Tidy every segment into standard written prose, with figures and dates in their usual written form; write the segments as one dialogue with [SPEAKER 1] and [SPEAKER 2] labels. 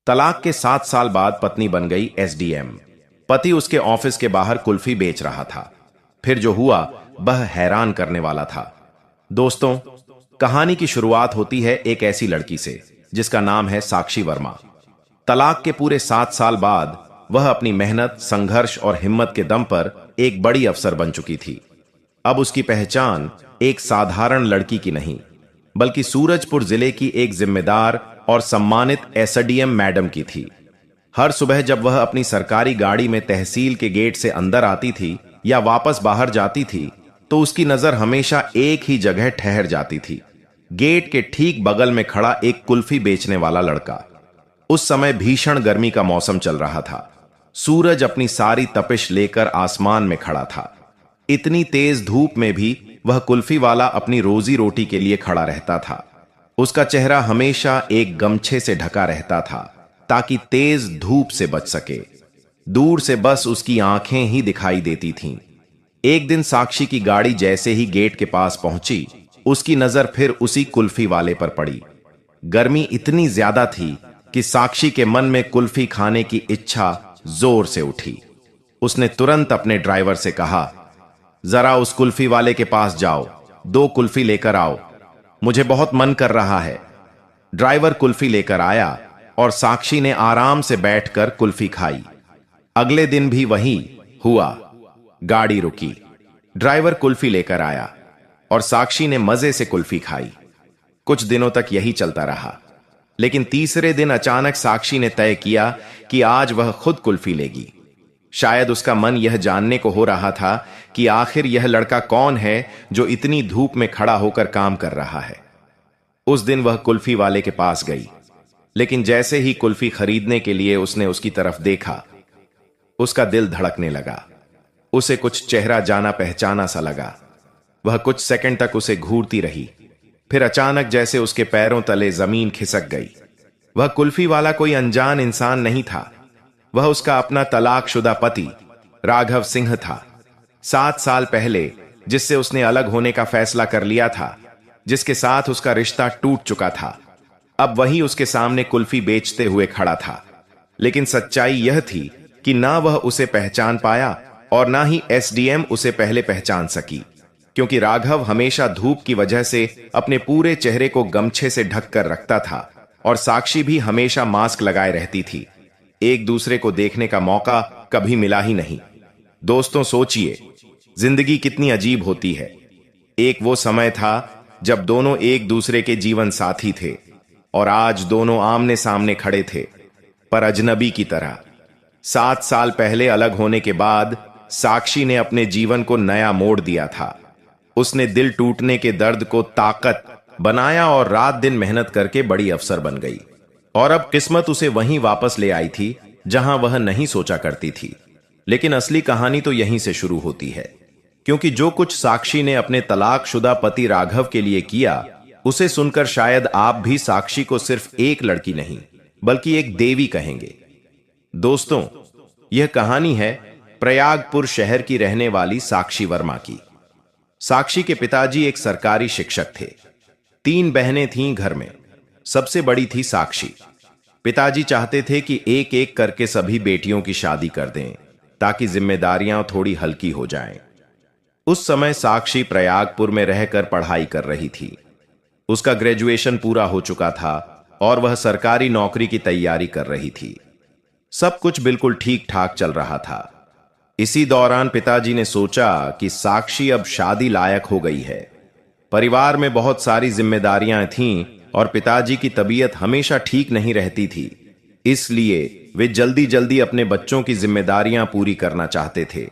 [SPEAKER 1] तलाक के 7 साल बाद पत्नी बन गई एसडीएम। पति उसके ऑफिस के बाहर कुल्फी बेच रहा था। फिर जो हुआ वह हैरान करने वाला था। दोस्तों, कहानी की शुरुआत होती है एक ऐसी लड़की से जिसका नाम है साक्षी वर्मा। तलाक के पूरे 7 साल बाद वह अपनी मेहनत, संघर्ष और हिम्मत के दम पर एक बड़ी अफसर बन चुकी थी। अब उसकी पहचान एक साधारण लड़की की नहीं, बल्कि सूरजपुर जिले की एक जिम्मेदार और सम्मानित एसडीएम मैडम की थी। हर सुबह जब वह अपनी सरकारी गाड़ी में तहसील के गेट से अंदर आती थी या वापस बाहर जाती थी, तो उसकी नजर हमेशा एक ही जगह ठहर जाती थी, गेट के ठीक बगल में खड़ा एक कुल्फी बेचने वाला लड़का। उस समय भीषण गर्मी का मौसम चल रहा था। सूरज अपनी सारी तपिश लेकर आसमान में खड़ा था। इतनी तेज धूप में भी वह कुल्फी वाला अपनी रोजी रोटी के लिए खड़ा रहता था। उसका चेहरा हमेशा एक गमछे से ढका रहता था ताकि तेज धूप से बच सके। दूर से बस उसकी आंखें ही दिखाई देती थीं। एक दिन साक्षी की गाड़ी जैसे ही गेट के पास पहुंची, उसकी नजर फिर उसी कुल्फी वाले पर पड़ी। गर्मी इतनी ज्यादा थी कि साक्षी के मन में कुल्फी खाने की इच्छा जोर से उठी। उसने तुरंत अपने ड्राइवर से कहा, जरा उस कुल्फी वाले के पास जाओ, 2 कुल्फी लेकर आओ, मुझे बहुत मन कर रहा है। ड्राइवर कुल्फी लेकर आया और साक्षी ने आराम से बैठकर कुल्फी खाई। अगले दिन भी वही हुआ। गाड़ी रुकी, ड्राइवर कुल्फी लेकर आया और साक्षी ने मजे से कुल्फी खाई। कुछ दिनों तक यही चलता रहा, लेकिन तीसरे दिन अचानक साक्षी ने तय किया कि आज वह खुद कुल्फी लेगी। शायद उसका मन यह जानने को हो रहा था कि आखिर यह लड़का कौन है जो इतनी धूप में खड़ा होकर काम कर रहा है। उस दिन वह कुल्फी वाले के पास गई, लेकिन जैसे ही कुल्फी खरीदने के लिए उसने उसकी तरफ देखा, उसका दिल धड़कने लगा। उसे कुछ चेहरा जाना पहचाना सा लगा। वह कुछ सेकंड तक उसे घूरती रही, फिर अचानक जैसे उसके पैरों तले जमीन खिसक गई। वह कुल्फी वाला कोई अनजान इंसान नहीं था, वह उसका अपना तलाकशुदा पति राघव सिंह था। 7 साल पहले जिससे उसने अलग होने का फैसला कर लिया था, जिसके साथ उसका रिश्ता टूट चुका था, अब वही उसके सामने कुल्फी बेचते हुए खड़ा था। लेकिन सच्चाई यह थी कि ना वह उसे पहचान पाया और ना ही एसडीएम उसे पहले पहचान सकी, क्योंकि राघव हमेशा धूप की वजह से अपने पूरे चेहरे को गमछे से ढक कर रखता था और साक्षी भी हमेशा मास्क लगाए रहती थी। एक दूसरे को देखने का मौका कभी मिला ही नहीं। दोस्तों, सोचिए, जिंदगी कितनी अजीब होती है। एक वो समय था जब दोनों एक दूसरे के जीवन साथी थे और आज दोनों आमने सामने खड़े थे, पर अजनबी की तरह। 7 साल पहले अलग होने के बाद साक्षी ने अपने जीवन को नया मोड़ दिया था। उसने दिल टूटने के दर्द को ताकत बनाया और रात दिन मेहनत करके बड़ी अफसर बन गई। और अब किस्मत उसे वहीं वापस ले आई थी जहां वह नहीं सोचा करती थी। लेकिन असली कहानी तो यहीं से शुरू होती है, क्योंकि जो कुछ साक्षी ने अपने तलाकशुदा पति राघव के लिए किया, उसे सुनकर शायद आप भी साक्षी को सिर्फ एक लड़की नहीं बल्कि एक देवी कहेंगे। दोस्तों, यह कहानी है प्रयागपुर शहर की रहने वाली साक्षी वर्मा की। साक्षी के पिताजी एक सरकारी शिक्षक थे। 3 बहनें थीं घर में, सबसे बड़ी थी साक्षी। पिताजी चाहते थे कि एक एक करके सभी बेटियों की शादी कर दें ताकि जिम्मेदारियां थोड़ी हल्की हो जाएं। उस समय साक्षी प्रयागपुर में रहकर पढ़ाई कर रही थी। उसका ग्रेजुएशन पूरा हो चुका था और वह सरकारी नौकरी की तैयारी कर रही थी। सब कुछ बिल्कुल ठीक ठाक चल रहा था। इसी दौरान पिताजी ने सोचा कि साक्षी अब शादी लायक हो गई है। परिवार में बहुत सारी जिम्मेदारियां थीं और पिताजी की तबीयत हमेशा ठीक नहीं रहती थी, इसलिए वे जल्दी जल्दी अपने बच्चों की जिम्मेदारियां पूरी करना चाहते थे।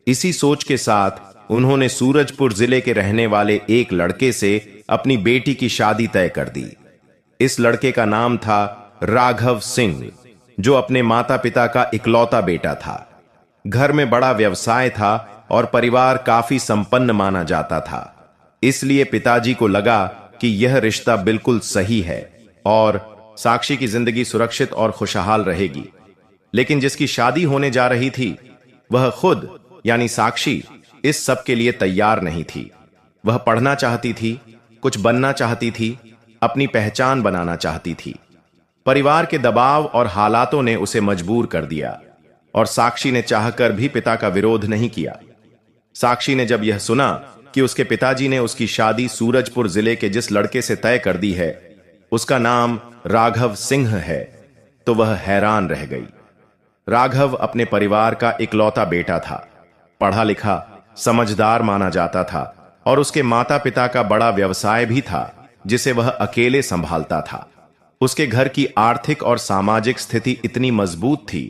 [SPEAKER 1] इसी सोच के साथ उन्होंने सूरजपुर जिले के रहने वाले एक लड़के से अपनी बेटी की शादी तय कर दी। इस लड़के का नाम था राघव सिंह, जो अपने माता पिता का इकलौता बेटा था। घर में बड़ा व्यवसाय था और परिवार काफी संपन्न माना जाता था, इसलिए पिताजी को लगा कि यह रिश्ता बिल्कुल सही है और साक्षी की जिंदगी सुरक्षित और खुशहाल रहेगी। लेकिन जिसकी शादी होने जा रही थी, वह खुद यानी साक्षी इस सब के लिए तैयार नहीं थी। वह पढ़ना चाहती थी, कुछ बनना चाहती थी, अपनी पहचान बनाना चाहती थी। परिवार के दबाव और हालातों ने उसे मजबूर कर दिया और साक्षी ने चाहकर भी पिता का विरोध नहीं किया। साक्षी ने जब यह सुना कि उसके पिताजी ने उसकी शादी सूरजपुर जिले के जिस लड़के से तय कर दी है, उसका नाम राघव सिंह है, तो वह हैरान रह गई। राघव अपने परिवार का इकलौता बेटा था, पढ़ा लिखा, समझदार माना जाता था और उसके माता पिता का बड़ा व्यवसाय भी था जिसे वह अकेले संभालता था। उसके घर की आर्थिक और सामाजिक स्थिति इतनी मजबूत थी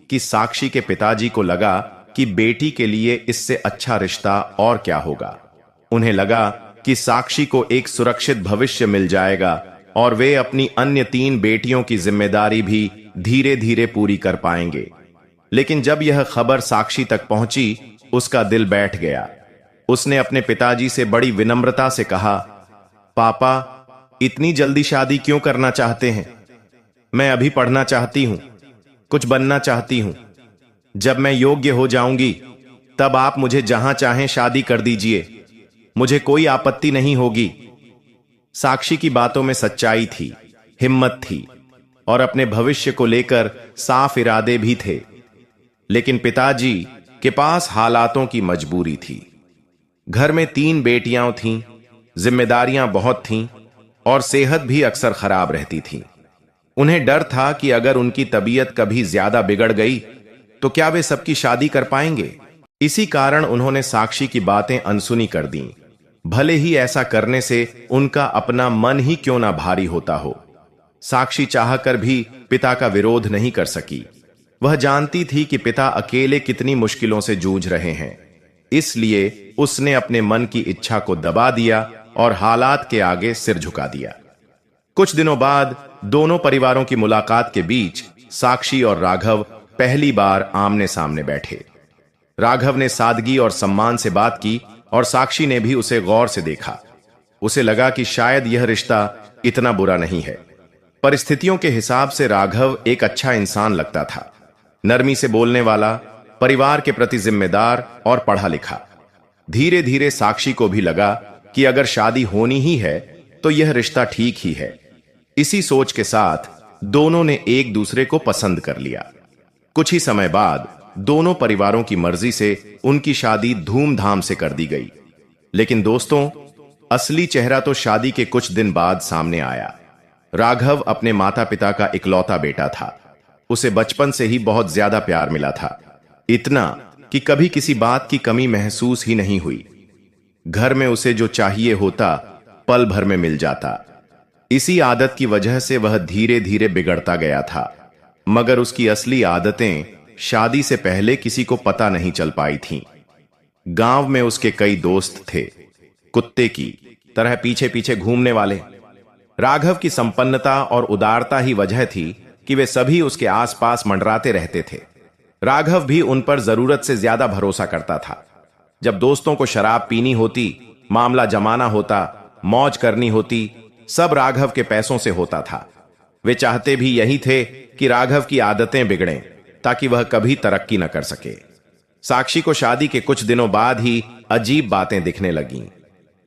[SPEAKER 1] कि साक्षी के पिताजी को लगा कि बेटी के लिए इससे अच्छा रिश्ता और क्या होगा। उन्हें लगा कि साक्षी को एक सुरक्षित भविष्य मिल जाएगा और वे अपनी अन्य 3 बेटियों की जिम्मेदारी भी धीरे धीरे पूरी कर पाएंगे। लेकिन जब यह खबर साक्षी तक पहुंची, उसका दिल बैठ गया। उसने अपने पिताजी से बड़ी विनम्रता से कहा, पापा, इतनी जल्दी शादी क्यों करना चाहते हैं? मैं अभी पढ़ना चाहती हूं, कुछ बनना चाहती हूं। जब मैं योग्य हो जाऊंगी तब आप मुझे जहां चाहें शादी कर दीजिए, मुझे कोई आपत्ति नहीं होगी। साक्षी की बातों में सच्चाई थी, हिम्मत थी और अपने भविष्य को लेकर साफ इरादे भी थे। लेकिन पिताजी के पास हालातों की मजबूरी थी। घर में 3 बेटियां थीं, जिम्मेदारियां बहुत थीं और सेहत भी अक्सर खराब रहती थी। उन्हें डर था कि अगर उनकी तबीयत कभी ज्यादा बिगड़ गई तो क्या वे सबकी शादी कर पाएंगे। इसी कारण उन्होंने साक्षी की बातें अनसुनी कर दीं, भले ही ऐसा करने से उनका अपना मन ही क्यों ना भारी होता हो। साक्षी चाहकर भी पिता का विरोध नहीं कर सकी। वह जानती थी कि पिता अकेले कितनी मुश्किलों से जूझ रहे हैं, इसलिए उसने अपने मन की इच्छा को दबा दिया और हालात के आगे सिर झुका दिया। कुछ दिनों बाद दोनों परिवारों की मुलाकात के बीच साक्षी और राघव पहली बार आमने सामने बैठे। राघव ने सादगी और सम्मान से बात की और साक्षी ने भी उसे गौर से देखा। उसे लगा कि शायद यह रिश्ता इतना बुरा नहीं है। परिस्थितियों के हिसाब से राघव एक अच्छा इंसान लगता था, नरमी से बोलने वाला, परिवार के प्रति जिम्मेदार और पढ़ा लिखा। धीरे धीरे साक्षी को भी लगा कि अगर शादी होनी ही है तो यह रिश्ता ठीक ही है। इसी सोच के साथ दोनों ने एक दूसरे को पसंद कर लिया। कुछ ही समय बाद दोनों परिवारों की मर्जी से उनकी शादी धूमधाम से कर दी गई। लेकिन दोस्तों, असली चेहरा तो शादी के कुछ दिन बाद सामने आया। राघव अपने माता पिता का इकलौता बेटा था। उसे बचपन से ही बहुत ज्यादा प्यार मिला था, इतना कि कभी किसी बात की कमी महसूस ही नहीं हुई। घर में उसे जो चाहिए होता पल भर में मिल जाता। इसी आदत की वजह से वह धीरे धीरे बिगड़ता गया था, मगर उसकी असली आदतें शादी से पहले किसी को पता नहीं चल पाई थीं। गांव में उसके कई दोस्त थे, कुत्ते की तरह पीछे पीछे घूमने वाले। राघव की संपन्नता और उदारता ही वजह थी कि वे सभी उसके आसपास मंडराते रहते थे। राघव भी उन पर जरूरत से ज्यादा भरोसा करता था। जब दोस्तों को शराब पीनी होती, मामला जमाना होता, मौज करनी होती, सब राघव के पैसों से होता था। वे चाहते भी यही थे कि राघव की आदतें बिगड़ें ताकि वह कभी तरक्की न कर सके। साक्षी को शादी के कुछ दिनों बाद ही अजीब बातें दिखने लगीं।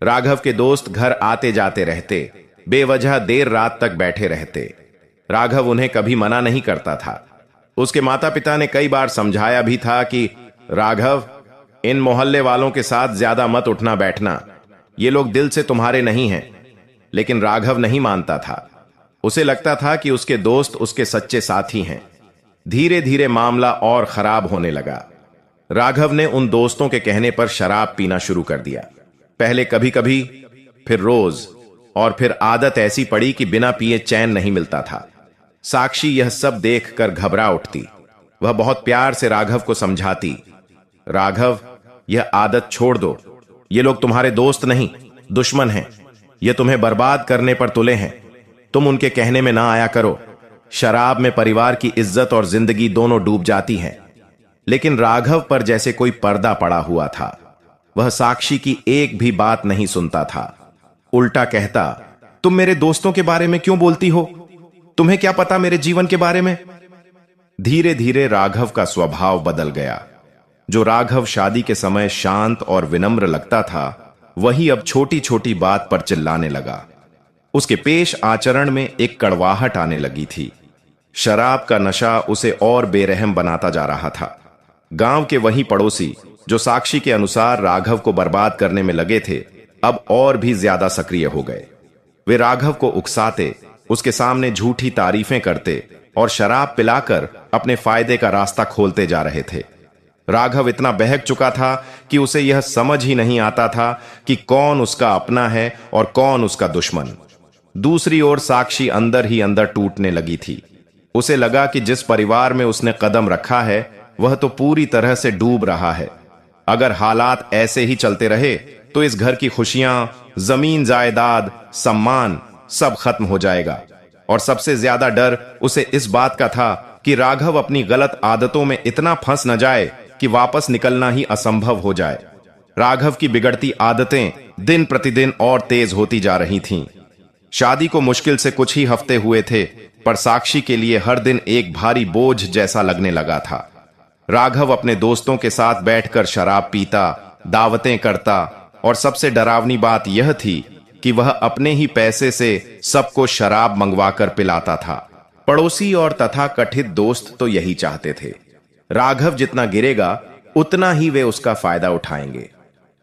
[SPEAKER 1] राघव के दोस्त घर आते जाते रहते, बेवजह देर रात तक बैठे रहते। राघव उन्हें कभी मना नहीं करता था। उसके माता पिता ने कई बार समझाया भी था कि राघव, इन मोहल्ले वालों के साथ ज्यादा मत उठना बैठना, ये लोग दिल से तुम्हारे नहीं हैं। लेकिन राघव नहीं मानता था। उसे लगता था कि उसके दोस्त उसके सच्चे साथी हैं। धीरे धीरे मामला और खराब होने लगा। राघव ने उन दोस्तों के कहने पर शराब पीना शुरू कर दिया। पहले कभी कभी, फिर रोज, और फिर आदत ऐसी पड़ी कि बिना पिए चैन नहीं मिलता था। साक्षी यह सब देखकर घबरा उठती। वह बहुत प्यार से राघव को समझाती, राघव, यह आदत छोड़ दो। ये लोग तुम्हारे दोस्त नहीं, दुश्मन हैं। ये तुम्हें बर्बाद करने पर तुले हैं। तुम उनके कहने में ना आया करो। शराब में परिवार की इज्जत और जिंदगी दोनों डूब जाती हैं। लेकिन राघव पर जैसे कोई पर्दा पड़ा हुआ था। वह साक्षी की एक भी बात नहीं सुनता था। उल्टा कहता, तुम मेरे दोस्तों के बारे में क्यों बोलती हो? तुम्हें क्या पता मेरे जीवन के बारे में? धीरे धीरे राघव का स्वभाव बदल गया। जो राघव शादी के समय शांत और विनम्र लगता था, वही अब छोटी छोटी बात पर चिल्लाने लगा। उसके पेश आचरण में एक कड़वाहट आने लगी थी। शराब का नशा उसे और बेरहम बनाता जा रहा था। गांव के वही पड़ोसी जो साक्षी के अनुसार राघव को बर्बाद करने में लगे थे, अब और भी ज्यादा सक्रिय हो गए। वे राघव को उकसाते, उसके सामने झूठी तारीफें करते और शराब पिलाकर अपने फायदे का रास्ता खोलते जा रहे थे। राघव इतना बहक चुका था कि उसे यह समझ ही नहीं आता था कि कौन उसका अपना है और कौन उसका दुश्मन। दूसरी ओर साक्षी अंदर ही अंदर टूटने लगी थी। उसे लगा कि जिस परिवार में उसने कदम रखा है वह तो पूरी तरह से डूब रहा है। अगर हालात ऐसे ही चलते रहे तो इस घर की खुशियां, जमीन जायदाद, सम्मान सब खत्म हो जाएगा। और सबसे ज्यादा डर उसे इस बात का था कि राघव अपनी गलत आदतों में इतना फंस न जाए कि वापस निकलना ही असंभव हो जाए। राघव की बिगड़ती आदतें दिन प्रतिदिन और तेज होती जा रही थीं। शादी को मुश्किल से कुछ ही हफ्ते हुए थे, पर साक्षी के लिए हर दिन एक भारी बोझ जैसा लगने लगा था। राघव अपने दोस्तों के साथ बैठकर शराब पीता, दावतें करता और सबसे डरावनी बात यह थी कि वह अपने ही पैसे से सबको शराब मंगवाकर पिलाता था। पड़ोसी और तथाकथित दोस्त तो यही चाहते थे। राघव जितना गिरेगा उतना ही वे उसका फायदा उठाएंगे।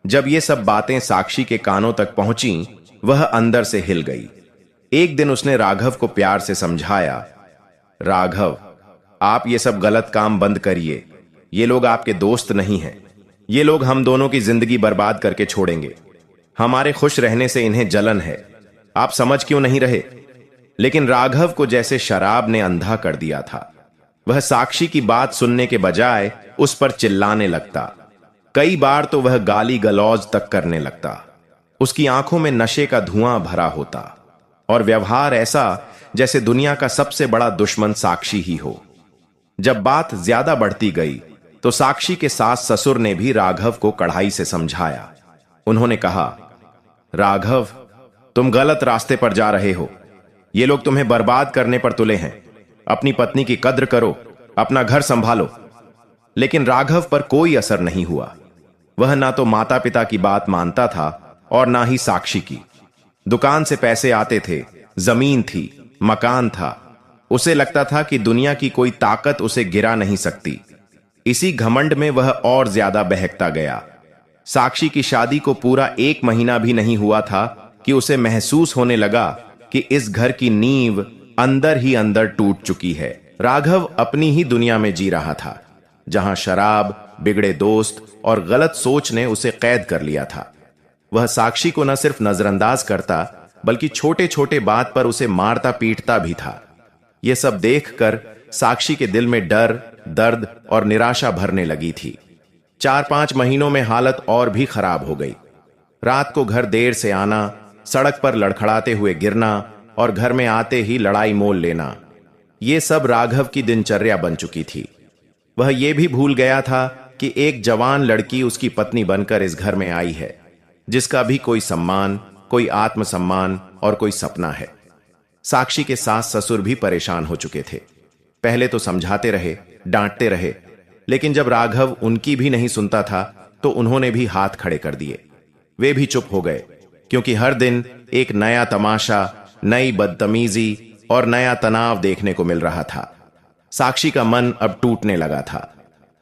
[SPEAKER 1] जब ये सब बातें साक्षी के कानों तक पहुंची, वह अंदर से हिल गई। एक दिन उसने राघव को प्यार से समझाया, राघव, आप ये सब गलत काम बंद करिए। ये लोग आपके दोस्त नहीं हैं। ये लोग हम दोनों की जिंदगी बर्बाद करके छोड़ेंगे। हमारे खुश रहने से इन्हें जलन है। आप समझ क्यों नहीं रहे? लेकिन राघव को जैसे शराब ने अंधा कर दिया था। वह साक्षी की बात सुनने के बजाय उस पर चिल्लाने लगता। कई बार तो वह गाली गलौज तक करने लगता। उसकी आंखों में नशे का धुआं भरा होता और व्यवहार ऐसा जैसे दुनिया का सबसे बड़ा दुश्मन साक्षी ही हो। जब बात ज्यादा बढ़ती गई तो साक्षी के सास ससुर ने भी राघव को कड़ाई से समझाया। उन्होंने कहा, राघव, तुम गलत रास्ते पर जा रहे हो। ये लोग तुम्हें बर्बाद करने पर तुले हैं। अपनी पत्नी की कद्र करो, अपना घर संभालो। लेकिन राघव पर कोई असर नहीं हुआ। वह ना तो माता पिता की बात मानता था और ना ही साक्षी की। दुकान से पैसे आते थे, जमीन थी, मकान था। उसे लगता था कि दुनिया की कोई ताकत उसे गिरा नहीं सकती। इसी घमंड में वह और ज्यादा बहकता गया। साक्षी की शादी को पूरा 1 महीना भी नहीं हुआ था कि उसे महसूस होने लगा कि इस घर की नींव अंदर ही अंदर टूट चुकी है। राघव अपनी ही दुनिया में जी रहा था, जहां शराब, बिगड़े दोस्त और गलत सोच ने उसे कैद कर लिया था। वह साक्षी को न सिर्फ नजरअंदाज करता, बल्कि छोटे छोटे बात पर उसे मारता पीटता भी था। यह सब देखकर साक्षी के दिल में डर, दर्द और निराशा भरने लगी थी। 4-5 महीनों में हालत और भी खराब हो गई। रात को घर देर से आना, सड़क पर लड़खड़ाते हुए गिरना और घर में आते ही लड़ाई मोल लेना, ये सब राघव की दिनचर्या बन चुकी थी। वह यह भी भूल गया था कि एक जवान लड़की उसकी पत्नी बनकर इस घर में आई है, जिसका भी कोई सम्मान, कोई आत्मसम्मान और कोई सपना है। साक्षी के सास ससुर भी परेशान हो चुके थे। पहले तो समझाते रहे, डांटते रहे, लेकिन जब राघव उनकी भी नहीं सुनता था तो उन्होंने भी हाथ खड़े कर दिए। वे भी चुप हो गए, क्योंकि हर दिन एक नया तमाशा, नई बदतमीजी और नया तनाव देखने को मिल रहा था। साक्षी का मन अब टूटने लगा था।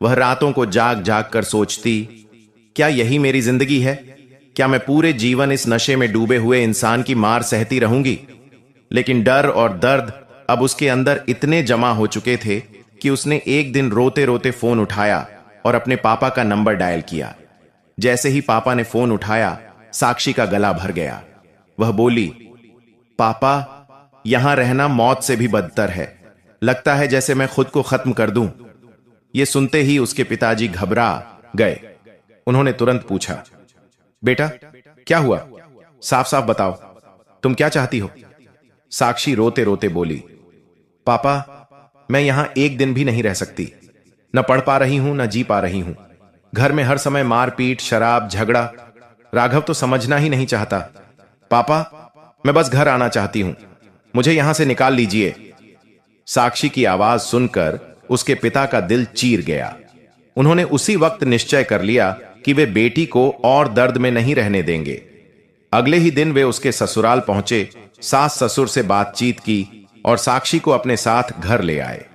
[SPEAKER 1] वह रातों को जाग जाग कर सोचती, क्या यही मेरी जिंदगी है? क्या मैं पूरे जीवन इस नशे में डूबे हुए इंसान की मार सहती रहूंगी? लेकिन डर और दर्द अब उसके अंदर इतने जमा हो चुके थे कि उसने एक दिन रोते रोते फोन उठाया और अपने पापा का नंबर डायल किया। जैसे ही पापा ने फोन उठाया, साक्षी का गला भर गया। वह बोली, पापा, यहां रहना मौत से भी बदतर है। लगता है जैसे मैं खुद को खत्म कर दूं। यह सुनते ही उसके पिताजी घबरा गए। उन्होंने तुरंत पूछा, बेटा क्या हुआ? साफ साफ बताओ, तुम क्या चाहती हो? साक्षी रोते रोते बोली, पापा, मैं यहां एक दिन भी नहीं रह सकती। न पढ़ पा रही हूं, न जी पा रही हूं। घर में हर समय मारपीट, शराब, झगड़ा। राघव तो समझना ही नहीं चाहता। पापा, मैं बस घर आना चाहती हूं, मुझे यहां से निकाल लीजिए। साक्षी की आवाज सुनकर उसके पिता का दिल चीर गया। उन्होंने उसी वक्त निश्चय कर लिया कि वे बेटी को और दर्द में नहीं रहने देंगे। अगले ही दिन वे उसके ससुराल पहुंचे, सास ससुर से बातचीत की और साक्षी को अपने साथ घर ले आए।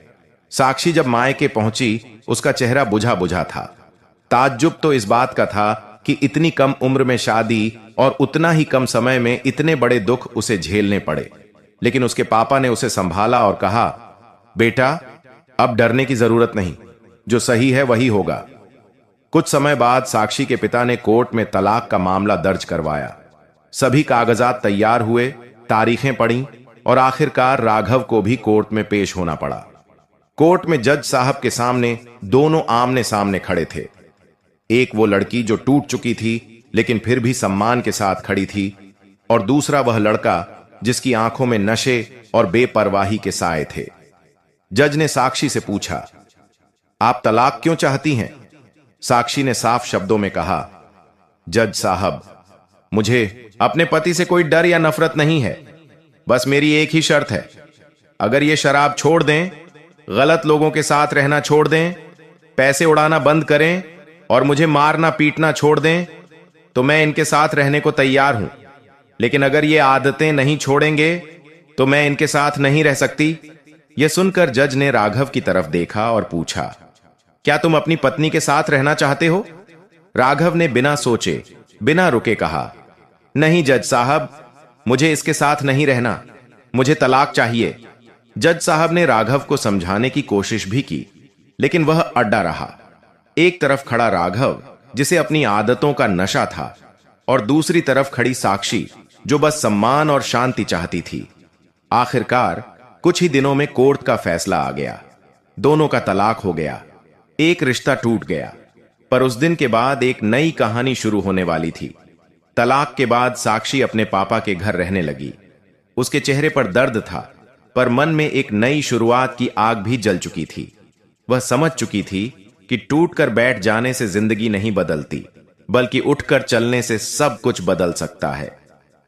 [SPEAKER 1] साक्षी जब मायके पहुंची, उसका चेहरा बुझा बुझा था। ताज्जुब तो इस बात का था कि इतनी कम उम्र में शादी और उतना ही कम समय में इतने बड़े दुख उसे झेलने पड़े। लेकिन उसके पापा ने उसे संभाला और कहा, बेटा, अब डरने की जरूरत नहीं, जो सही है वही होगा। कुछ समय बाद साक्षी के पिता ने कोर्ट में तलाक का मामला दर्ज करवाया। सभी कागजात तैयार हुए, तारीखें पड़ी और आखिरकार राघव को भी कोर्ट में पेश होना पड़ा। कोर्ट में जज साहब के सामने दोनों आमने सामने खड़े थे। एक वो लड़की जो टूट चुकी थी लेकिन फिर भी सम्मान के साथ खड़ी थी, और दूसरा वह लड़का जिसकी आंखों में नशे और बेपरवाही के साए थे। जज ने साक्षी से पूछा, आप तलाक क्यों चाहती हैं? साक्षी ने साफ शब्दों में कहा, जज साहब, मुझे अपने पति से कोई डर या नफरत नहीं है। बस मेरी एक ही शर्त है, अगर ये शराब छोड़ दें, गलत लोगों के साथ रहना छोड़ दें, पैसे उड़ाना बंद करें और मुझे मारना पीटना छोड़ दें, तो मैं इनके साथ रहने को तैयार हूं। लेकिन अगर ये आदतें नहीं छोड़ेंगे तो मैं इनके साथ नहीं रह सकती। यह सुनकर जज ने राघव की तरफ देखा और पूछा, क्या तुम अपनी पत्नी के साथ रहना चाहते हो? राघव ने बिना सोचे, बिना रुके कहा, नहीं जज साहब, मुझे इसके साथ नहीं रहना, मुझे तलाक चाहिए। जज साहब ने राघव को समझाने की कोशिश भी की, लेकिन वह अड्डा रहा। एक तरफ खड़ा राघव, जिसे अपनी आदतों का नशा था, और दूसरी तरफ खड़ी साक्षी, जो बस सम्मान और शांति चाहती थी। आखिरकार कुछ ही दिनों में कोर्ट का फैसला आ गया। दोनों का तलाक हो गया, एक रिश्ता टूट गया। पर उस दिन के बाद एक नई कहानी शुरू होने वाली थी। तलाक के बाद साक्षी अपने पापा के घर रहने लगी। उसके चेहरे पर दर्द था, पर मन में एक नई शुरुआत की आग भी जल चुकी थी। वह समझ चुकी थी कि टूटकर बैठ जाने से जिंदगी नहीं बदलती, बल्कि उठकर चलने से सब कुछ बदल सकता है।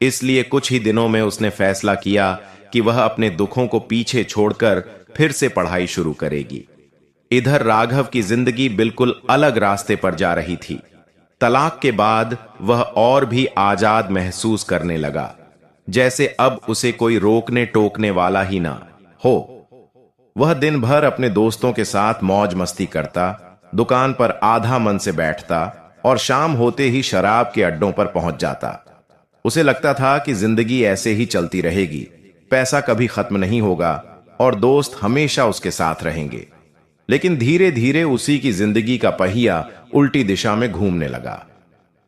[SPEAKER 1] इसलिए कुछ ही दिनों में उसने फैसला किया कि वह अपने दुखों को पीछे छोड़कर फिर से पढ़ाई शुरू करेगी। इधर राघव की जिंदगी बिल्कुल अलग रास्ते पर जा रही थी। तलाक के बाद वह और भी आजाद महसूस करने लगा, जैसे अब उसे कोई रोकने टोकने वाला ही ना हो। वह दिन भर अपने दोस्तों के साथ मौज मस्ती करता, दुकान पर आधा मन से बैठता और शाम होते ही शराब के अड्डों पर पहुंच जाता। उसे लगता था कि जिंदगी ऐसे ही चलती रहेगी, पैसा कभी खत्म नहीं होगा और दोस्त हमेशा उसके साथ रहेंगे। लेकिन धीरे धीरे उसी की जिंदगी का पहिया उल्टी दिशा में घूमने लगा।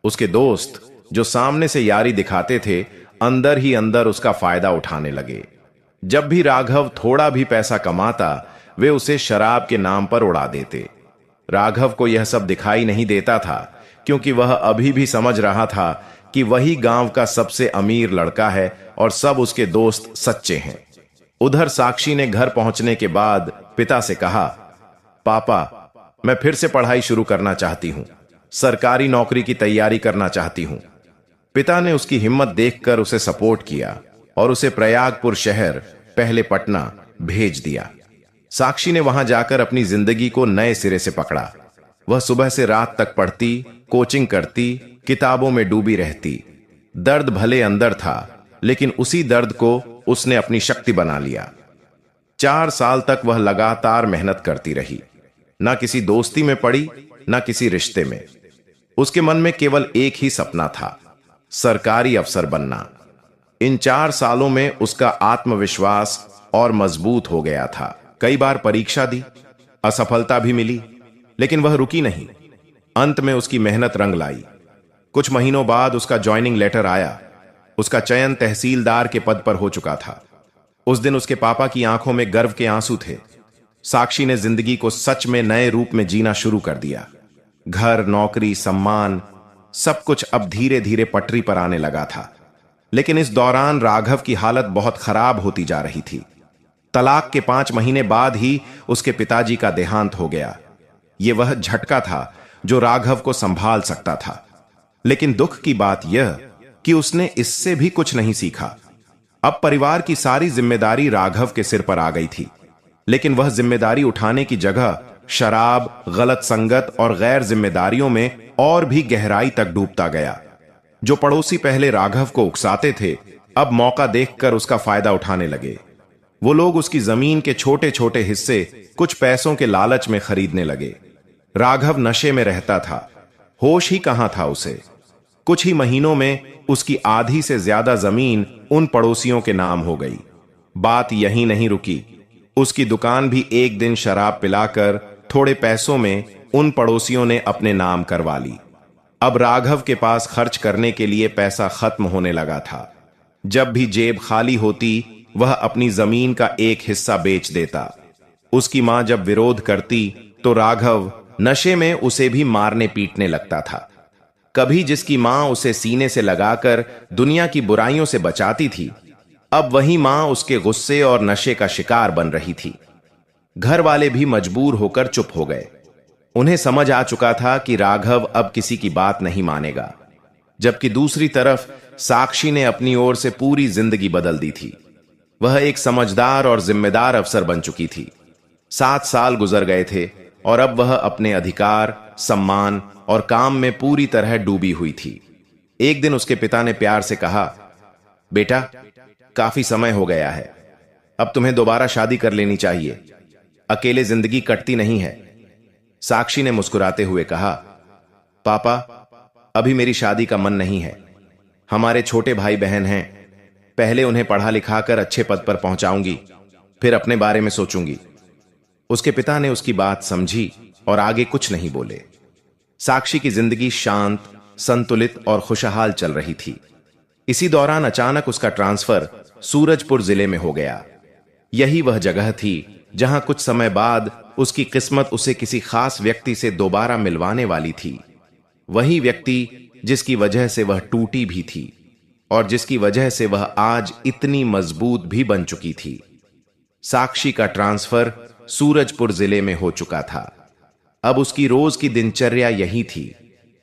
[SPEAKER 1] उसके दोस्त जो सामने से यारी दिखाते थे, अंदर ही अंदर उसका फायदा उठाने लगे। जब भी राघव थोड़ा भी पैसा कमाता, वे उसे शराब के नाम पर उड़ा देते। राघव को यह सब दिखाई नहीं देता था, क्योंकि वह अभी भी समझ रहा था कि वही गांव का सबसे अमीर लड़का है और सब उसके दोस्त सच्चे हैं। उधर साक्षी ने घर पहुंचने के बाद पिता से कहा, पापा, मैं फिर से पढ़ाई शुरू करना चाहती हूं, सरकारी नौकरी की तैयारी करना चाहती हूं। पिता ने उसकी हिम्मत देखकर उसे सपोर्ट किया और उसे प्रयागपुर शहर, पहले पटना, भेज दिया। साक्षी ने वहां जाकर अपनी जिंदगी को नए सिरे से पकड़ा। वह सुबह से रात तक पढ़ती, कोचिंग करती, किताबों में डूबी रहती। दर्द भले अंदर था, लेकिन उसी दर्द को उसने अपनी शक्ति बना लिया। 4 साल तक वह लगातार मेहनत करती रही, ना किसी दोस्ती में पड़ी, ना किसी रिश्ते में। उसके मन में केवल एक ही सपना था, सरकारी अफसर बनना। इन 4 सालों में उसका आत्मविश्वास और मजबूत हो गया था। कई बार परीक्षा दी, असफलता भी मिली, लेकिन वह रुकी नहीं। अंत में उसकी मेहनत रंग लाई। कुछ महीनों बाद उसका ज्वाइनिंग लेटर आया। उसका चयन तहसीलदार के पद पर हो चुका था। उस दिन उसके पापा की आंखों में गर्व के आंसू थे। साक्षी ने जिंदगी को सच में नए रूप में जीना शुरू कर दिया। घर, नौकरी, सम्मान, सब कुछ अब धीरे धीरे पटरी पर आने लगा था। लेकिन इस दौरान राघव की हालत बहुत खराब होती जा रही थी। तलाक के 5 महीने बाद ही उसके पिताजी का देहांत हो गया। यह वह झटका था जो राघव को संभाल सकता था। लेकिन दुख की बात यह कि उसने इससे भी कुछ नहीं सीखा। अब परिवार की सारी जिम्मेदारी राघव के सिर पर आ गई थी, लेकिन वह जिम्मेदारी उठाने की जगह शराब, गलत संगत और गैर जिम्मेदारियों में और भी गहराई तक डूबता गया। जो पड़ोसी पहले राघव को उकसाते थे, अब मौका देखकर उसका फायदा उठाने लगे। वो लोग उसकी जमीन के छोटे छोटे हिस्से कुछ पैसों के लालच में खरीदने लगे। राघव नशे में रहता था, होश ही कहां था उसे। कुछ ही महीनों में उसकी आधी से ज्यादा जमीन उन पड़ोसियों के नाम हो गई। बात यहीं नहीं रुकी, उसकी दुकान भी एक दिन शराब पिलाकर थोड़े पैसों में उन पड़ोसियों ने अपने नाम करवा ली। अब राघव के पास खर्च करने के लिए पैसा खत्म होने लगा था। जब भी जेब खाली होती वह अपनी जमीन का एक हिस्सा बेच देता। उसकी मां जब विरोध करती तो राघव नशे में उसे भी मारने पीटने लगता था। कभी जिसकी मां उसे सीने से लगाकर दुनिया की बुराइयों से बचाती थी, अब वही मां उसके गुस्से और नशे का शिकार बन रही थी। घर वाले भी मजबूर होकर चुप हो गए। उन्हें समझ आ चुका था कि राघव अब किसी की बात नहीं मानेगा। जबकि दूसरी तरफ साक्षी ने अपनी ओर से पूरी जिंदगी बदल दी थी। वह एक समझदार और जिम्मेदार अफसर बन चुकी थी। 7 साल गुजर गए थे और अब वह अपने अधिकार, सम्मान और काम में पूरी तरह डूबी हुई थी। एक दिन उसके पिता ने प्यार से कहा, बेटा, काफी समय हो गया है, अब तुम्हें दोबारा शादी कर लेनी चाहिए। अकेले जिंदगी कटती नहीं है। साक्षी ने मुस्कुराते हुए कहा, पापा, अभी मेरी शादी का मन नहीं है। हमारे छोटे भाई बहन हैं, पहले उन्हें पढ़ा लिखा कर अच्छे पद पर पहुंचाऊंगी, फिर अपने बारे में सोचूंगी। उसके पिता ने उसकी बात समझी और आगे कुछ नहीं बोले। साक्षी की जिंदगी शांत, संतुलित और खुशहाल चल रही थी। इसी दौरान अचानक उसका ट्रांसफर सूरजपुर जिले में हो गया। यही वह जगह थी जहां कुछ समय बाद उसकी किस्मत उसे किसी खास व्यक्ति से दोबारा मिलवाने वाली थी। वही व्यक्ति जिसकी वजह से वह टूटी भी थी और जिसकी वजह से वह आज इतनी मजबूत भी बन चुकी थी। साक्षी का ट्रांसफर सूरजपुर जिले में हो चुका था। अब उसकी रोज की दिनचर्या यही थी।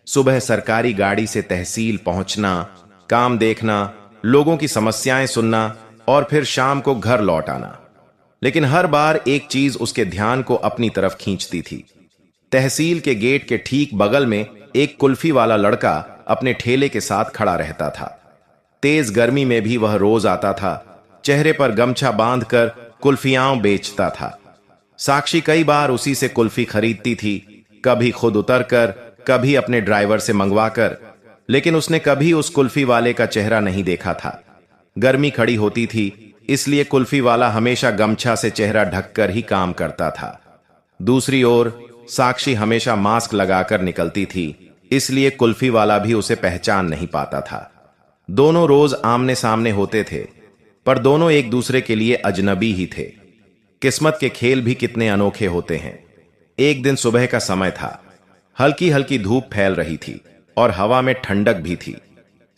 [SPEAKER 1] सुबह सरकारी गाड़ी से तहसील पहुंचना, काम देखना, लोगों की समस्याएं सुनना और फिर शाम को घर लौट आना। लेकिन हर बार एक चीज उसके ध्यान को अपनी तरफ खींचती थी। तहसील के गेट के ठीक बगल में एक कुल्फी वाला लड़का अपने ठेले के साथ खड़ा रहता था। तेज गर्मी में भी वह रोज आता था, चेहरे पर गमछा बांधकर कुल्फियां बेचता था। साक्षी कई बार उसी से कुल्फी खरीदती थी, कभी खुद उतरकर, कभी अपने ड्राइवर से मंगवाकर, लेकिन उसने कभी उस कुल्फी वाले का चेहरा नहीं देखा था। गर्मी खड़ी होती थी, इसलिए कुल्फी वाला हमेशा गमछा से चेहरा ढककर ही काम करता था। दूसरी ओर साक्षी हमेशा मास्क लगाकर निकलती थी, इसलिए कुल्फी वाला भी उसे पहचान नहीं पाता था। दोनों रोज आमने सामने होते थे, पर दोनों एक दूसरे के लिए अजनबी ही थे। किस्मत के खेल भी कितने अनोखे होते हैं। एक दिन सुबह का समय था। हल्की हल्की धूप फैल रही थी और हवा में ठंडक भी थी।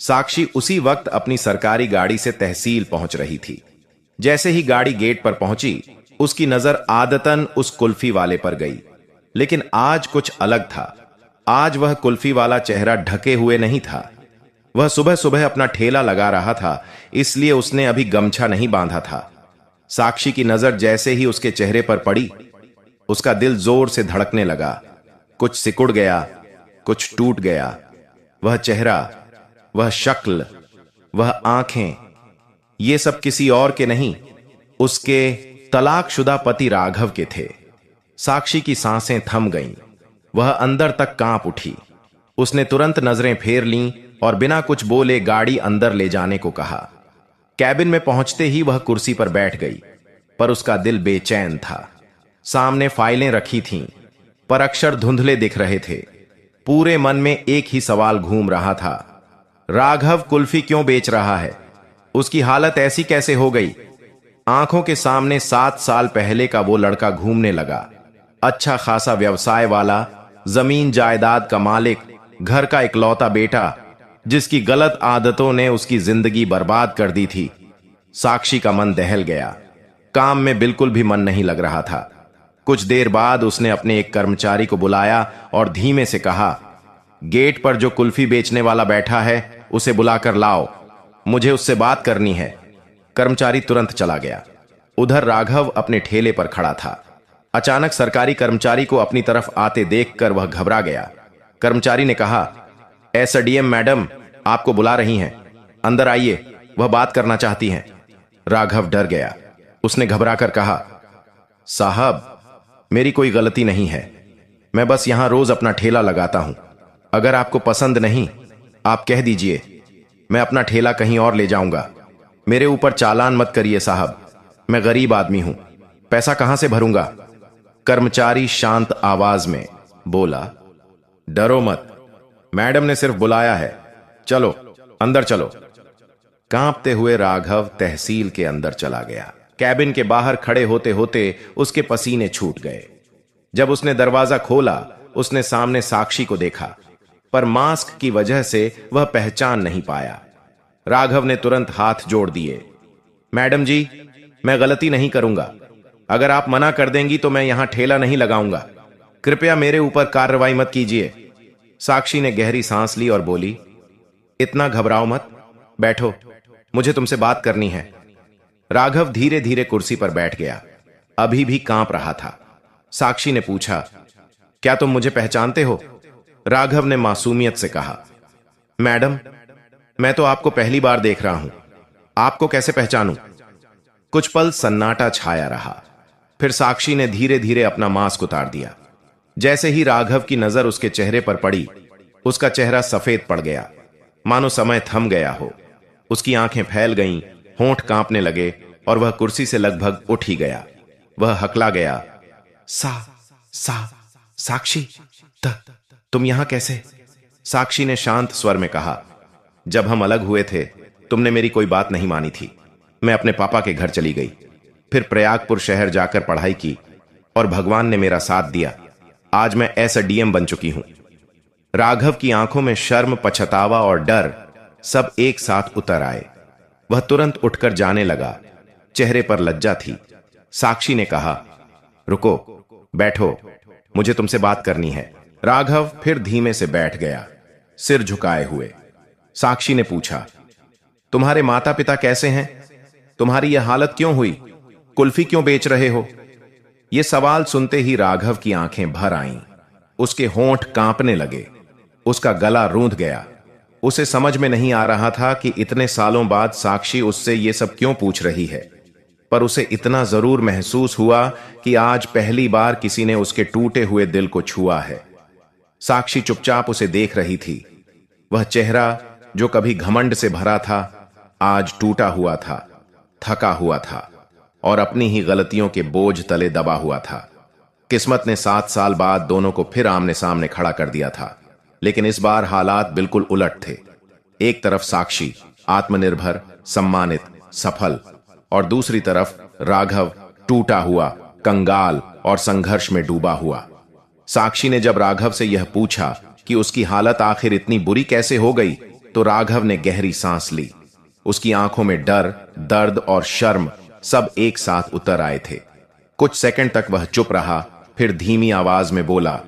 [SPEAKER 1] साक्षी उसी वक्त अपनी सरकारी गाड़ी से तहसील पहुंच रही थी। जैसे ही गाड़ी गेट पर पहुंची, उसकी नजर आदतन उस कुल्फी वाले पर गई। लेकिन आज कुछ अलग था। आज वह कुल्फी वाला चेहरा ढके हुए नहीं था। वह सुबह सुबह अपना ठेला लगा रहा था, इसलिए उसने अभी गमछा नहीं बांधा था। साक्षी की नजर जैसे ही उसके चेहरे पर पड़ी, उसका दिल जोर से धड़कने लगा। कुछ सिकुड़ गया, कुछ टूट गया। वह चेहरा, वह शक्ल, वह आंखें, ये सब किसी और के नहीं, उसके तलाकशुदा पति राघव के थे। साक्षी की सांसें थम गईं। वह अंदर तक कांप उठी। उसने तुरंत नजरें फेर लीं और बिना कुछ बोले गाड़ी अंदर ले जाने को कहा। कैबिन में पहुंचते ही वह कुर्सी पर बैठ गई, पर उसका दिल बेचैन था। सामने फाइलें रखी थीं, पर अक्षर धुंधले दिख रहे थे। पूरे मन में एक ही सवाल घूम रहा था, राघव कुल्फी क्यों बेच रहा है? उसकी हालत ऐसी कैसे हो गई? आंखों के सामने 7 साल पहले का वो लड़का घूमने लगा। अच्छा खासा व्यवसाय वाला, जमीन जायदाद का मालिक, घर का इकलौता बेटा, जिसकी गलत आदतों ने उसकी जिंदगी बर्बाद कर दी थी। साक्षी का मन दहल गया। काम में बिल्कुल भी मन नहीं लग रहा था। कुछ देर बाद उसने अपने एक कर्मचारी को बुलाया और धीमे से कहा, गेट पर जो कुल्फी बेचने वाला बैठा है उसे बुलाकर लाओ, मुझे उससे बात करनी है। कर्मचारी तुरंत चला गया। उधर राघव अपने ठेले पर खड़ा था। अचानक सरकारी कर्मचारी को अपनी तरफ आते देखकर वह घबरा गया। कर्मचारी ने कहा, एसडीएम मैडम आपको बुला रही हैं, अंदर आइए, वह बात करना चाहती हैं। राघव डर गया। उसने घबराकर कहा, साहब, मेरी कोई गलती नहीं है। मैं बस यहां रोज अपना ठेला लगाता हूं। अगर आपको पसंद नहीं, आप कह दीजिए, मैं अपना ठेला कहीं और ले जाऊंगा। मेरे ऊपर चालान मत करिए साहब, मैं गरीब आदमी हूं, पैसा कहां से भरूंगा? कर्मचारी शांत आवाज में बोला, डरो मत, मैडम ने सिर्फ बुलाया है। चलो अंदर चलो। कांपते हुए राघव तहसील के अंदर चला गया। कैबिन के बाहर खड़े होते होते उसके पसीने छूट गए। जब उसने दरवाजा खोला, उसने सामने साक्षी को देखा, पर मास्क की वजह से वह पहचान नहीं पाया। राघव ने तुरंत हाथ जोड़ दिए। मैडम जी, मैं गलती नहीं करूंगा। अगर आप मना कर देंगी तो मैं यहां ठेला नहीं लगाऊंगा। कृपया मेरे ऊपर कार्रवाई मत कीजिए। साक्षी ने गहरी सांस ली और बोली, इतना घबराओ मत, बैठो, मुझे तुमसे बात करनी है। राघव धीरे धीरे कुर्सी पर बैठ गया, अभी भी कांप रहा था। साक्षी ने पूछा, क्या तुम मुझे पहचानते हो? राघव ने मासूमियत से कहा, मैडम, मैं तो आपको पहली बार देख रहा हूं, आपको कैसे पहचानूं? कुछ पल सन्नाटा छाया रहा। फिर साक्षी ने धीरे धीरे अपना मास्क उतार दिया। जैसे ही राघव की नजर उसके चेहरे पर पड़ी, उसका चेहरा सफेद पड़ गया, मानो समय थम गया हो। उसकी आंखें फैल गईं, होंठ कांपने लगे और वह कुर्सी से लगभग उठ ही गया। वह हकला गया, साक्षी, तुम यहां कैसे? साक्षी ने शांत स्वर में कहा, जब हम अलग हुए थे तुमने मेरी कोई बात नहीं मानी थी। मैं अपने पापा के घर चली गई, फिर प्रयागपुर शहर जाकर पढ़ाई की और भगवान ने मेरा साथ दिया। आज मैं एसडीएम बन चुकी हूं। राघव की आंखों में शर्म, पछतावा और डर सब एक साथ उतर आए। वह तुरंत उठकर जाने लगा, चेहरे पर लज्जा थी। साक्षी ने कहा, रुको, बैठो, मुझे तुमसे बात करनी है। राघव फिर धीमे से बैठ गया, सिर झुकाए हुए। साक्षी ने पूछा, तुम्हारे माता पिता कैसे हैं? तुम्हारी यह हालत क्यों हुई? कुल्फी क्यों बेच रहे हो? यह सवाल सुनते ही राघव की आंखें भर आईं। उसके होंठ कांपने लगे, उसका गला रूंध गया। उसे समझ में नहीं आ रहा था कि इतने सालों बाद साक्षी उससे यह सब क्यों पूछ रही है, पर उसे इतना जरूर महसूस हुआ कि आज पहली बार किसी ने उसके टूटे हुए दिल को छुआ है। साक्षी चुपचाप उसे देख रही थी। वह चेहरा जो कभी घमंड से भरा था, आज टूटा हुआ था, थका हुआ था और अपनी ही गलतियों के बोझ तले दबा हुआ था। किस्मत ने 7 साल बाद दोनों को फिर आमने सामने खड़ा कर दिया था, लेकिन इस बार हालात बिल्कुल उलट थे। एक तरफ साक्षी आत्मनिर्भर, सम्मानित, सफल, और दूसरी तरफ राघव टूटा हुआ, कंगाल और संघर्ष में डूबा हुआ। साक्षी ने जब राघव से यह पूछा कि उसकी हालत आखिर इतनी बुरी कैसे हो गई, तो राघव ने गहरी सांस ली। उसकी आंखों में डर, दर्द और शर्म सब एक साथ उतर आए थे। कुछ सेकंड तक वह चुप रहा, फिर धीमी आवाज में बोला,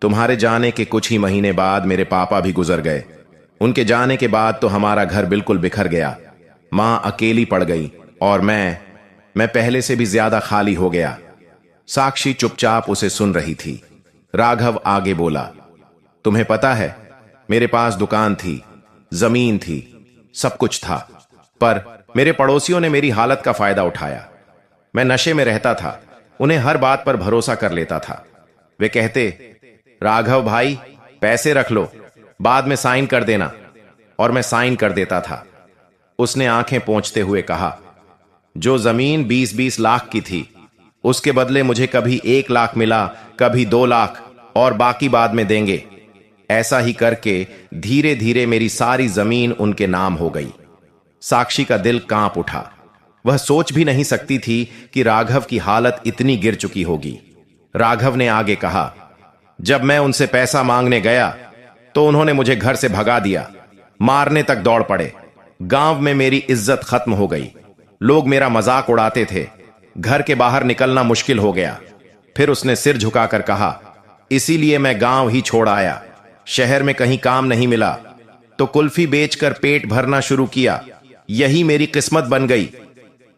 [SPEAKER 1] तुम्हारे जाने के कुछ ही महीने बाद मेरे पापा भी गुजर गए। उनके जाने के बाद तो हमारा घर बिल्कुल बिखर गया। मां अकेली पड़ गई और मैं पहले से भी ज्यादा खाली हो गया। साक्षी चुपचाप उसे सुन रही थी। राघव आगे बोला, तुम्हें पता है, मेरे पास दुकान थी, जमीन थी, सब कुछ था, पर मेरे पड़ोसियों ने मेरी हालत का फायदा उठाया। मैं नशे में रहता था, उन्हें हर बात पर भरोसा कर लेता था। वे कहते, राघव भाई, पैसे रख लो, बाद में साइन कर देना, और मैं साइन कर देता था। उसने आंखें पोंछते हुए कहा, जो जमीन 20-20 लाख की थी, उसके बदले मुझे कभी 1 लाख मिला, कभी 2 लाख, और बाकी बाद में देंगे। ऐसा ही करके धीरे धीरे मेरी सारी जमीन उनके नाम हो गई। साक्षी का दिल कांप उठा। वह सोच भी नहीं सकती थी कि राघव की हालत इतनी गिर चुकी होगी। राघव ने आगे कहा, जब मैं उनसे पैसा मांगने गया तो उन्होंने मुझे घर से भगा दिया, मारने तक दौड़ पड़े। गांव में मेरी इज्जत खत्म हो गई, लोग मेरा मजाक उड़ाते थे, घर के बाहर निकलना मुश्किल हो गया। फिर उसने सिर झुकाकर कहा, इसीलिए मैं गांव ही छोड़ आया। शहर में कहीं काम नहीं मिला तो कुल्फी बेचकर पेट भरना शुरू किया। यही मेरी किस्मत बन गई।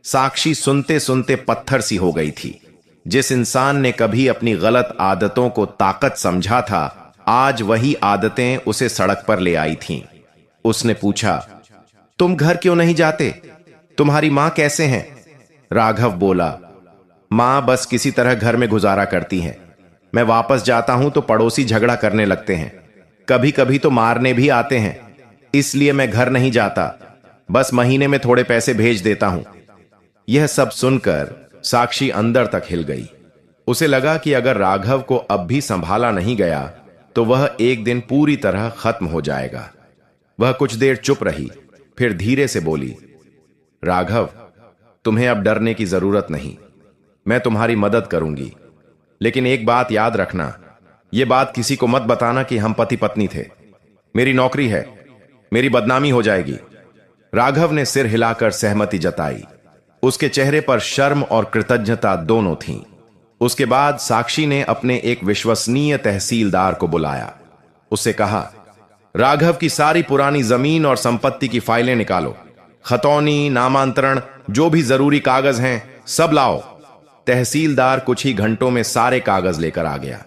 [SPEAKER 1] साक्षी सुनते सुनते पत्थर सी हो गई थी। जिस इंसान ने कभी अपनी गलत आदतों को ताकत समझा था, आज वही आदतें उसे सड़क पर ले आई थीं। उसने पूछा, तुम घर क्यों नहीं जाते? तुम्हारी मां कैसे हैं? राघव बोला, मां बस किसी तरह घर में गुजारा करती हैं। मैं वापस जाता हूं तो पड़ोसी झगड़ा करने लगते हैं, कभी कभी तो मारने भी आते हैं, इसलिए मैं घर नहीं जाता, बस महीने में थोड़े पैसे भेज देता हूं। यह सब सुनकर साक्षी अंदर तक हिल गई। उसे लगा कि अगर राघव को अब भी संभाला नहीं गया तो वह एक दिन पूरी तरह खत्म हो जाएगा। वह कुछ देर चुप रही, फिर धीरे से बोली, राघव, तुम्हें अब डरने की जरूरत नहीं, मैं तुम्हारी मदद करूंगी, लेकिन एक बात याद रखना, यह बात किसी को मत बताना कि हम पति पत्नी थे। मेरी नौकरी है, मेरी बदनामी हो जाएगी। राघव ने सिर हिलाकर सहमति जताई। उसके चेहरे पर शर्म और कृतज्ञता दोनों थीं। उसके बाद साक्षी ने अपने एक विश्वसनीय तहसीलदार को बुलाया। उससे कहा, राघव की सारी पुरानी जमीन और संपत्ति की फाइलें निकालो, खतौनी, नामांतरण, जो भी जरूरी कागज हैं सब लाओ। तहसीलदार कुछ ही घंटों में सारे कागज लेकर आ गया।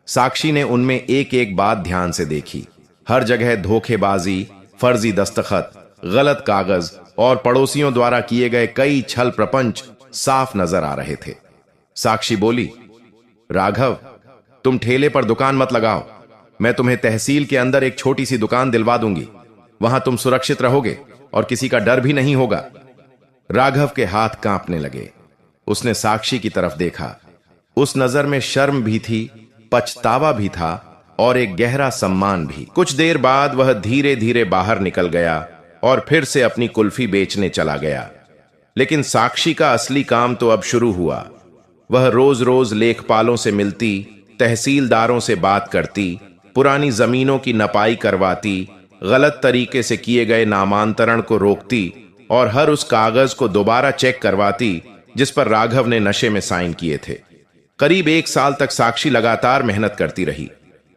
[SPEAKER 1] साक्षी ने उनमें एक एक बात ध्यान से देखी। हर जगह धोखेबाजी, फर्जी दस्तखत, गलत कागज और पड़ोसियों द्वारा किए गए कई छल प्रपंच साफ नजर आ रहे थे। साक्षी बोली, राघव, तुम ठेले पर दुकान मत लगाओ, मैं तुम्हें तहसील के अंदर एक छोटी सी दुकान दिलवा दूंगी, वहां तुम सुरक्षित रहोगे और किसी का डर भी नहीं होगा। राघव के हाथ कांपने लगे। उसने साक्षी की तरफ देखा। उस नजर में शर्म भी थी, पछतावा भी था और एक गहरा सम्मान भी। कुछ देर बाद वह धीरे धीरे बाहर निकल गया और फिर से अपनी कुल्फी बेचने चला गया। लेकिन साक्षी का असली काम तो अब शुरू हुआ। वह रोज रोज लेखपालों से मिलती, तहसीलदारों से बात करती, पुरानी जमीनों की नपाई करवाती, गलत तरीके से किए गए नामांतरण को रोकती और हर उस कागज को दोबारा चेक करवाती जिस पर राघव ने नशे में साइन किए थे। करीब 1 साल तक साक्षी लगातार मेहनत करती रही,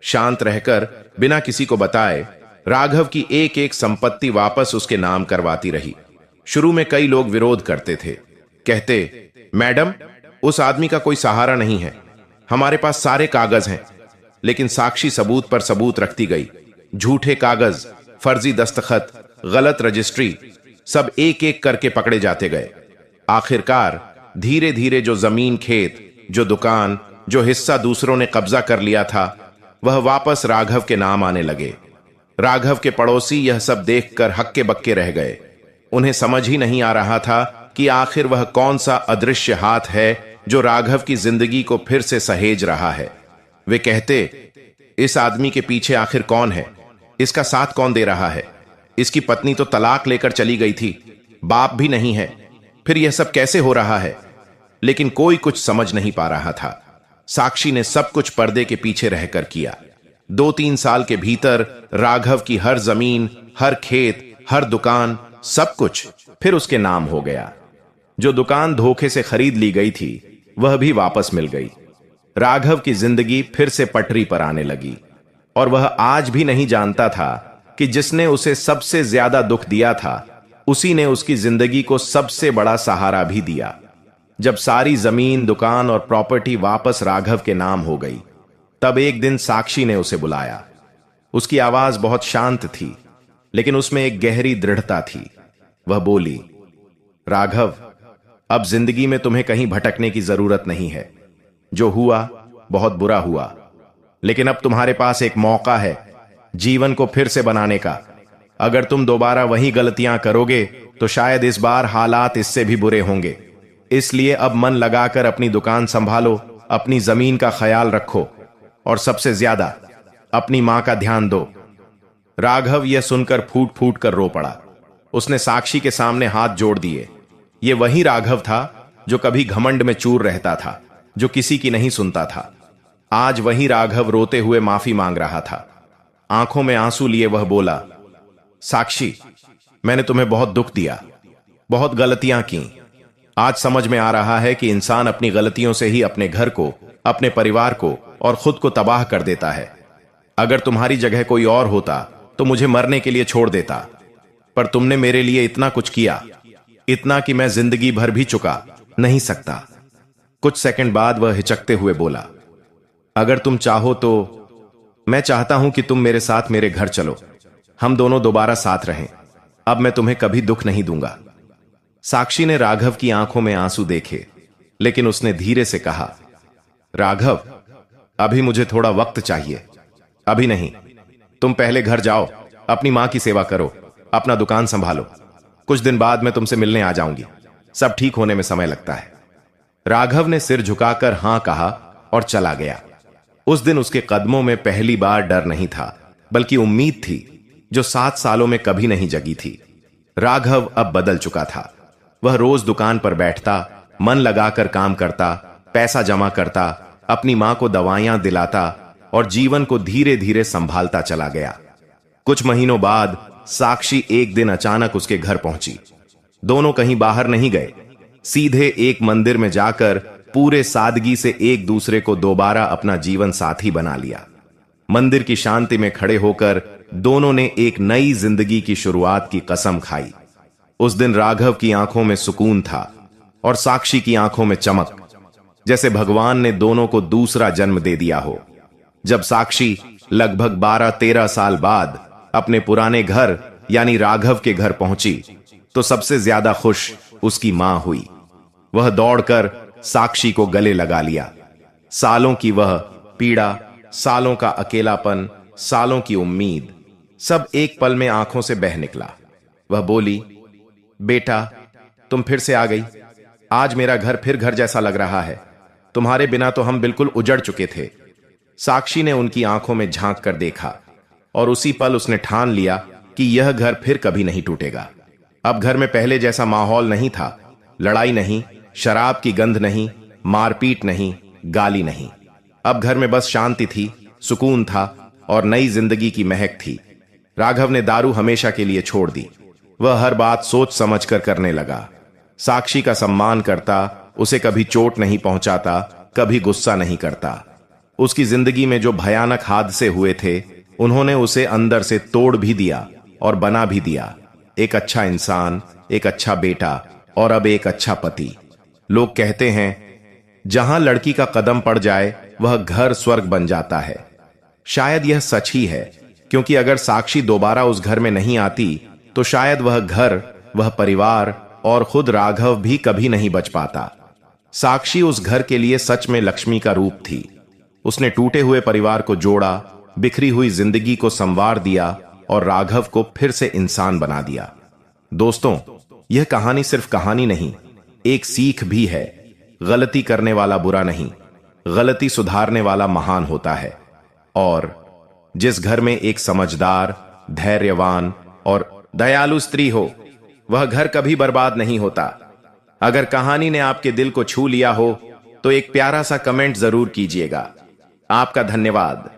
[SPEAKER 1] शांत रहकर बिना किसी को बताए राघव की एक एक संपत्ति वापस उसके नाम करवाती रही। शुरू में कई लोग विरोध करते थे, कहते, मैडम, उस आदमी का कोई सहारा नहीं है, हमारे पास सारे कागज हैं। लेकिन साक्षी सबूत पर सबूत रखती गई। झूठे कागज, फर्जी दस्तखत, गलत रजिस्ट्री, सब एक एक करके पकड़े जाते गए। आखिरकार धीरे धीरे जो जमीन, खेत, जो दुकान, जो हिस्सा दूसरों ने कब्जा कर लिया था, वह वापस राघव के नाम आने लगे। राघव के पड़ोसी यह सब देखकर हक्के बक्के रह गए। उन्हें समझ ही नहीं आ रहा था कि आखिर वह कौन सा अदृश्य हाथ है जो राघव की जिंदगी को फिर से सहेज रहा है। वे कहते, इस आदमी के पीछे आखिर कौन है, इसका साथ कौन दे रहा है, इसकी पत्नी तो तलाक लेकर चली गई थी, बाप भी नहीं है, फिर यह सब कैसे हो रहा है। लेकिन कोई कुछ समझ नहीं पा रहा था। साक्षी ने सब कुछ पर्दे के पीछे रहकर किया। 2-3 साल के भीतर राघव की हर जमीन, हर खेत, हर दुकान, सब कुछ फिर उसके नाम हो गया। जो दुकान धोखे से खरीद ली गई थी वह भी वापस मिल गई। राघव की जिंदगी फिर से पटरी पर आने लगी और वह आज भी नहीं जानता था कि जिसने उसे सबसे ज्यादा दुख दिया था उसी ने उसकी जिंदगी को सबसे बड़ा सहारा भी दिया। जब सारी जमीन, दुकान और प्रॉपर्टी वापस राघव के नाम हो गई, तब एक दिन साक्षी ने उसे बुलाया। उसकी आवाज बहुत शांत थी, लेकिन उसमें एक गहरी दृढ़ता थी। वह बोली, राघव, अब जिंदगी में तुम्हें कहीं भटकने की जरूरत नहीं है। जो हुआ बहुत बुरा हुआ, लेकिन अब तुम्हारे पास एक मौका है जीवन को फिर से बनाने का। अगर तुम दोबारा वही गलतियां करोगे तो शायद इस बार हालात इससे भी बुरे होंगे। इसलिए अब मन लगाकर अपनी दुकान संभालो, अपनी जमीन का ख्याल रखो और सबसे ज्यादा अपनी मां का ध्यान दो। राघव यह सुनकर फूट फूट कर रो पड़ा। उसने साक्षी के सामने हाथ जोड़ दिए। यह वही राघव था जो कभी घमंड में चूर रहता था, जो किसी की नहीं सुनता था। आज वही राघव रोते हुए माफी मांग रहा था। आंखों में आंसू लिए वह बोला, साक्षी, मैंने तुम्हें बहुत दुख दिया, बहुत गलतियां की। आज समझ में आ रहा है कि इंसान अपनी गलतियों से ही अपने घर को, अपने परिवार को और खुद को तबाह कर देता है। अगर तुम्हारी जगह कोई और होता तो मुझे मरने के लिए छोड़ देता, पर तुमने मेरे लिए इतना कुछ किया, इतना कि मैं जिंदगी भर भी चुका नहीं सकता। कुछ सेकंड बाद वह हिचकते हुए बोला, अगर तुम चाहो तो मैं चाहता हूं कि तुम मेरे साथ मेरे घर चलो, हम दोनों दोबारा साथ रहें। अब मैं तुम्हें कभी दुख नहीं दूंगा। साक्षी ने राघव की आंखों में आंसू देखे, लेकिन उसने धीरे से कहा, राघव, अभी मुझे थोड़ा वक्त चाहिए। अभी नहीं, तुम पहले घर जाओ, अपनी मां की सेवा करो, अपना दुकान संभालो। कुछ दिन बाद मैं तुमसे मिलने आ जाऊंगी। सब ठीक होने में समय लगता है। राघव ने सिर झुकाकर हां कहा और चला गया। उस दिन उसके कदमों में पहली बार डर नहीं था, बल्कि उम्मीद थी, जो 7 सालों में कभी नहीं जगी थी। राघव अब बदल चुका था। वह रोज दुकान पर बैठता, मन लगाकर काम करता, पैसा जमा करता, अपनी मां को दवाइयां दिलाता और जीवन को धीरे धीरे संभालता चला गया। कुछ महीनों बाद साक्षी एक दिन अचानक उसके घर पहुंची। दोनों कहीं बाहर नहीं गए, सीधे एक मंदिर में जाकर पूरे सादगी से एक दूसरे को दोबारा अपना जीवन साथी बना लिया। मंदिर की शांति में खड़े होकर दोनों ने एक नई जिंदगी की शुरुआत की कसम खाई। उस दिन राघव की आंखों में सुकून था और साक्षी की आंखों में चमक, जैसे भगवान ने दोनों को दूसरा जन्म दे दिया हो। जब साक्षी लगभग 12-13 साल बाद अपने पुराने घर यानी राघव के घर पहुंची, तो सबसे ज्यादा खुश उसकी मां हुई। वह दौड़कर साक्षी को गले लगा लिया। सालों की वह पीड़ा, सालों का अकेलापन, सालों की उम्मीद, सब एक पल में आंखों से बह निकला। वह बोली, बेटा, तुम फिर से आ गई। आज मेरा घर फिर घर जैसा लग रहा है। तुम्हारे बिना तो हम बिल्कुल उजड़ चुके थे। साक्षी ने उनकी आंखों में झांक कर देखा और उसी पल उसने ठान लिया कि यह घर फिर कभी नहीं टूटेगा। अब घर में पहले जैसा माहौल नहीं था। लड़ाई नहीं, शराब की गंध नहीं, मारपीट नहीं, गाली नहीं। अब घर में बस शांति थी, सुकून था और नई जिंदगी की महक थी। राघव ने दारू हमेशा के लिए छोड़ दी। वह हर बात सोच समझकर करने लगा। साक्षी का सम्मान करता, उसे कभी चोट नहीं पहुंचाता, कभी गुस्सा नहीं करता। उसकी जिंदगी में जो भयानक हादसे हुए थे, उन्होंने उसे अंदर से तोड़ भी दिया और बना भी दिया। एक अच्छा इंसान, एक अच्छा बेटा और अब एक अच्छा पति। लोग कहते हैं, जहां लड़की का कदम पड़ जाए वह घर स्वर्ग बन जाता है। शायद यह सच ही है, क्योंकि अगर साक्षी दोबारा उस घर में नहीं आती तो शायद वह घर, वह परिवार और खुद राघव भी कभी नहीं बच पाता। साक्षी उस घर के लिए सच में लक्ष्मी का रूप थी। उसने टूटे हुए परिवार को जोड़ा, बिखरी हुई जिंदगी को संवार दिया और राघव को फिर से इंसान बना दिया। दोस्तों, यह कहानी सिर्फ कहानी नहीं, एक सीख भी है। गलती करने वाला बुरा नहीं, गलती सुधारने वाला महान होता है। और जिस घर में एक समझदार, धैर्यवान और दयालु स्त्री हो, वह घर कभी बर्बाद नहीं होता। अगर कहानी ने आपके दिल को छू लिया हो तो एक प्यारा सा कमेंट जरूर कीजिएगा। आपका धन्यवाद।